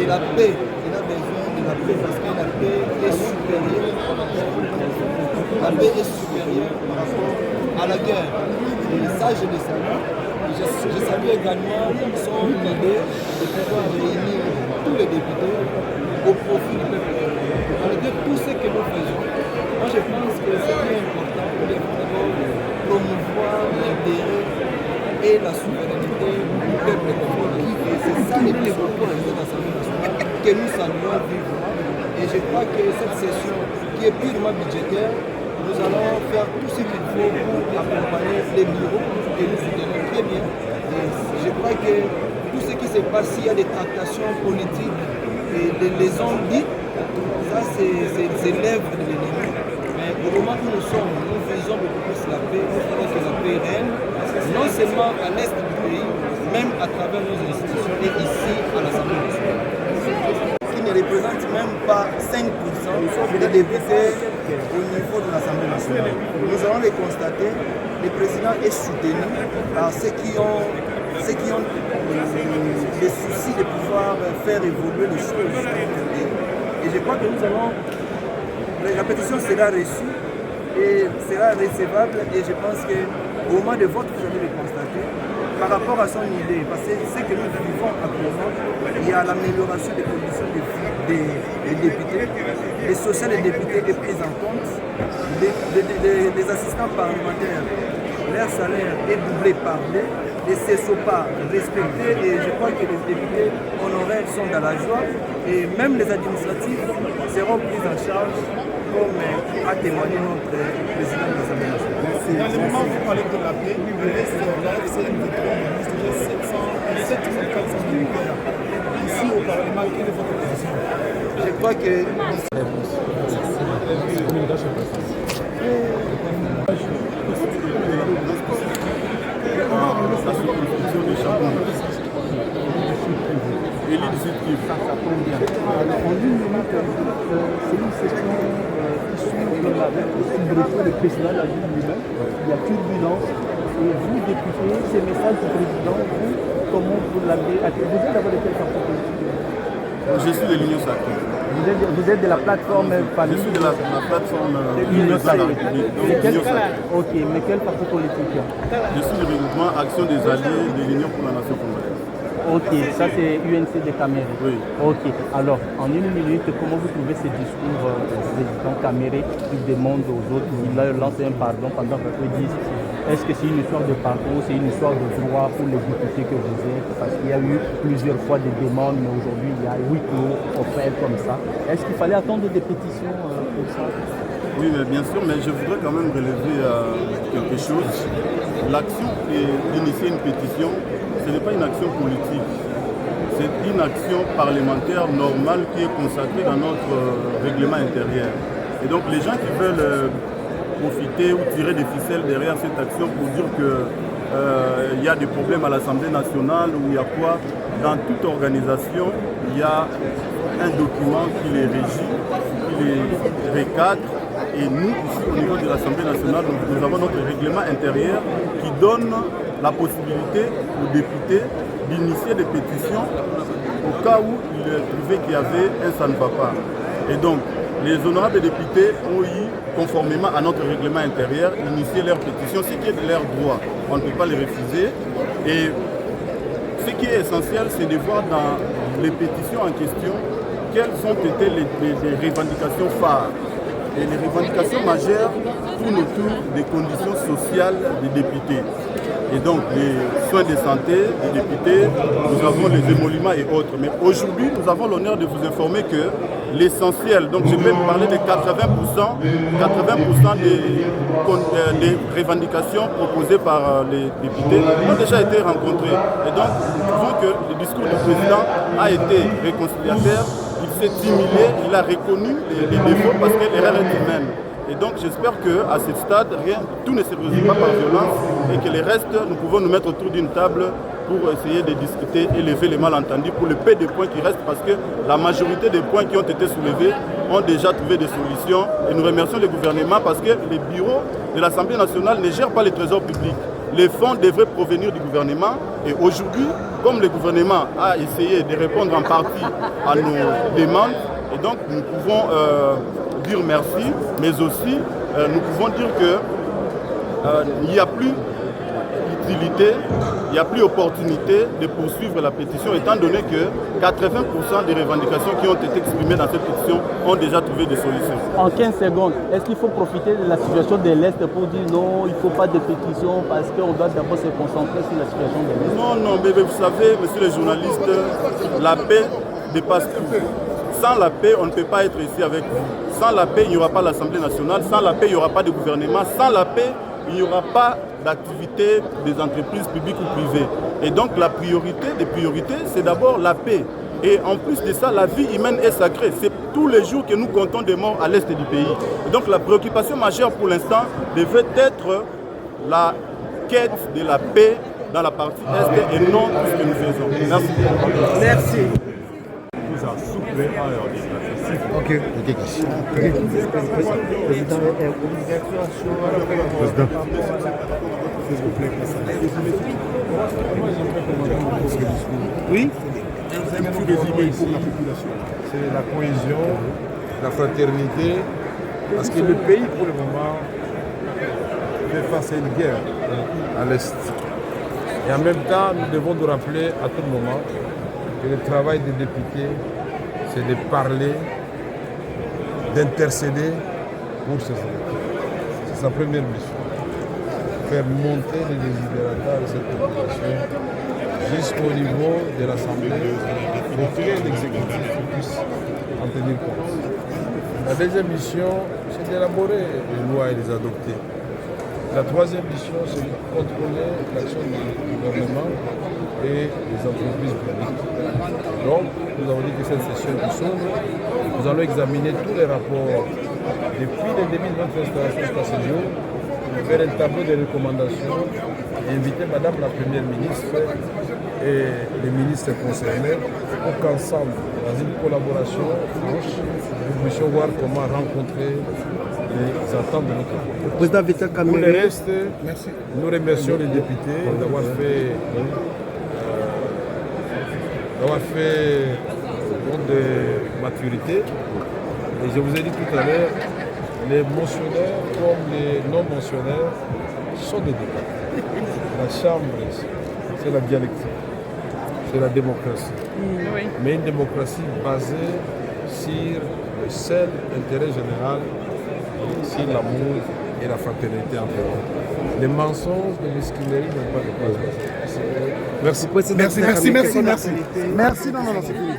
la paix. Il a besoin de la paix parce que la paix est supérieure. La paix est supérieure par rapport à la guerre. Et ça, je le savais. Je savais également son idée de pouvoir réunir tous les députés au profit du peuple. Malgré tout ce que nous faisons, moi je pense que c'est très important pour les d'abord promouvoir l'intérêt et la souveraineté du peuple congolais. Et c'est ça le développement de cette Assemblée nationale que nous saluons vivement. Et je crois que cette session qui est purement budgétaire, nous allons faire tout ce qu'il faut pour accompagner les bureaux que nous soutenons très bien. Et je crois que tout ce qui se passe, s'il y a des tractations politiques et les hommes dits, ça c'est l'œuvre de l'ennemi. Mais au moment où nous sommes, nous faisons beaucoup plus la paix, nous voulons que la paix règne, non seulement à l'est du pays, même à travers nos institutions et ici à l'Assemblée nationale. Qui ne représente même pas 5% des députés au niveau de l'Assemblée nationale. Nous allons les constater, le président est soutenu par ceux qui ont des soucis de pouvoir faire évoluer les choses. Et je crois que nous allons, la pétition sera reçue et sera recevable et je pense qu'au moment de vote, vous allez le constater par rapport à son idée, parce que ce que nous vivons actuellement, il y a l'amélioration des conditions de vie des députés, les sociales des députés est prise en compte, les assistants parlementaires, leur salaire est doublé par deux, les CESOPA respectés et je crois que les députés honoraires sont dans la joie et même les administratifs seront pris en charge comme a témoigné notre président de l'Assemblée nationale. Dans le moment où vous parlez de la paix, la FCN distribué 7400 militaires. Ici au Parlement, quelle est votre position? Je crois que Alors, en une minute, c'est une session issue de la soubresaut du président de la ville lui-même. Il y a turbulence. Et vous, députés, ces messages du président, vous, comment vous l'avez accueilli? Vous êtes d'abord de quel parti politique? Je suis de l'Union Sacrée. Vous êtes de la plateforme famille? Je suis de la plateforme Union Sacrée. Ok, mais quel parti politique? Je suis du regroupement Action des Alliés de l'Union pour la Nation congolaise. Ok, ça c'est UNC de Caméré. Oui. Ok, alors en une minute, comment vous trouvez ce discours du président Caméré qui demande aux autres, il leur lance un pardon pendant que vous disent est-ce que c'est une histoire de parcours, c'est une histoire de droit pour les députés que vous êtes? Parce qu'il y a eu plusieurs fois des demandes, mais aujourd'hui il y a 8 clos offerts comme ça. Est-ce qu'il fallait attendre des pétitions pour ça? Oui, mais bien sûr, mais je voudrais quand même relever quelque chose. L'action d'initier une pétition, ce n'est pas une action politique. C'est une action parlementaire normale qui est consacrée dans notre règlement intérieur. Et donc les gens qui veulent profiter ou tirer des ficelles derrière cette action pour dire qu'il y a des problèmes à l'Assemblée nationale ou il y a quoi, dans toute organisation, il y a un document qui les régit, qui les recadre. Et nous, ici, au niveau de l'Assemblée nationale, nous avons notre règlement intérieur qui donne la possibilité aux députés d'initier des pétitions au cas où ils trouvaient qu'il y avait un ça ne va pas. Et donc, les honorables députés ont eu, conformément à notre règlement intérieur, initié leurs pétitions, ce qui est de leur droit. On ne peut pas les refuser. Et ce qui est essentiel, c'est de voir dans les pétitions en question quelles ont été les revendications phares. Et les revendications majeures tournent autour des conditions sociales des députés. Et donc les soins de santé des députés, nous avons les émoluments et autres. Mais aujourd'hui, nous avons l'honneur de vous informer que l'essentiel, donc je vais vous parler de 80% des revendications proposées par les députés ont déjà été rencontrées. Et donc, nous trouvons que le discours du président a été réconciliateur. Il s'est timulé, il a reconnu les défauts parce que l'erreur est humaine. Et donc j'espère qu'à ce stade, tout ne se résout pas par violence et que les restes, nous pouvons nous mettre autour d'une table pour essayer de discuter et lever les malentendus pour le peu de points qui restent parce que la majorité des points qui ont été soulevés ont déjà trouvé des solutions. Et nous remercions le gouvernement parce que les bureaux de l'Assemblée nationale ne gèrent pas les trésors publics. les fonds devraient provenir du gouvernement. Et aujourd'hui, comme le gouvernement a essayé de répondre en partie à nos demandes, et donc nous pouvons dire merci, mais aussi nous pouvons dire qu'il n'y a plus utilité, il n'y a plus opportunité de poursuivre la pétition, étant donné que 80% des revendications qui ont été exprimées dans cette pétition ont déjà trouvé des solutions. En 15 secondes, est-ce qu'il faut profiter de la situation de l'Est pour dire non, il ne faut pas de pétition parce qu'on doit d'abord se concentrer sur la situation de l'Est? Non, mais vous savez, monsieur le journaliste, la paix dépasse tout. Sans la paix, on ne peut pas être ici avec vous. Sans la paix, il n'y aura pas l'Assemblée nationale. Sans la paix, il n'y aura pas de gouvernement. Sans la paix, il n'y aura pas d'activité des entreprises publiques ou privées. Et donc la priorité des priorités, c'est d'abord la paix. Et en plus de ça, la vie humaine est sacrée. C'est tous les jours que nous comptons des morts à l'est du pays. Et donc la préoccupation majeure pour l'instant devait être la quête de la paix dans la partie est et non ce que nous faisons. Merci. Merci. Ok. Oui. C'est la cohésion, la fraternité, parce que le pays pour le moment fait face à une guerre à l'Est. Et en même temps, nous devons nous rappeler à tout moment que le travail des députés, c'est de parler, d'intercéder pour ces élections. C'est sa première mission. Faire monter les désidératas de cette population jusqu'au niveau de l'Assemblée pour que l'exécutif puisse en tenir compte. La deuxième mission, c'est d'élaborer les lois et les adopter. La troisième mission, c'est de contrôler l'action du gouvernement et des entreprises publiques. Donc, nous avons dit que cette session qui s'ouvre, nous allons examiner tous les rapports depuis le début de notre installation jusqu'à ce jour, faire un tableau de recommandations et inviter Madame la Première ministre et les ministres concernés pour qu'ensemble, dans une collaboration proche, nous puissions voir comment rencontrer les attentes de notre pays. Président Vital Pour le reste, nous remercions les députés d'avoir fait preuve de maturité. Et je vous ai dit tout à l'heure, les motionnaires comme les non-motionnaires sont des débats. La Chambre, c'est la dialectique, c'est la démocratie. Oui. Mais une démocratie basée sur le seul intérêt général, sur l'amour et la fraternité entre nous. Les mensonges de mesquinerie n'ont pas de place. Merci. Merci, non, c'est fini.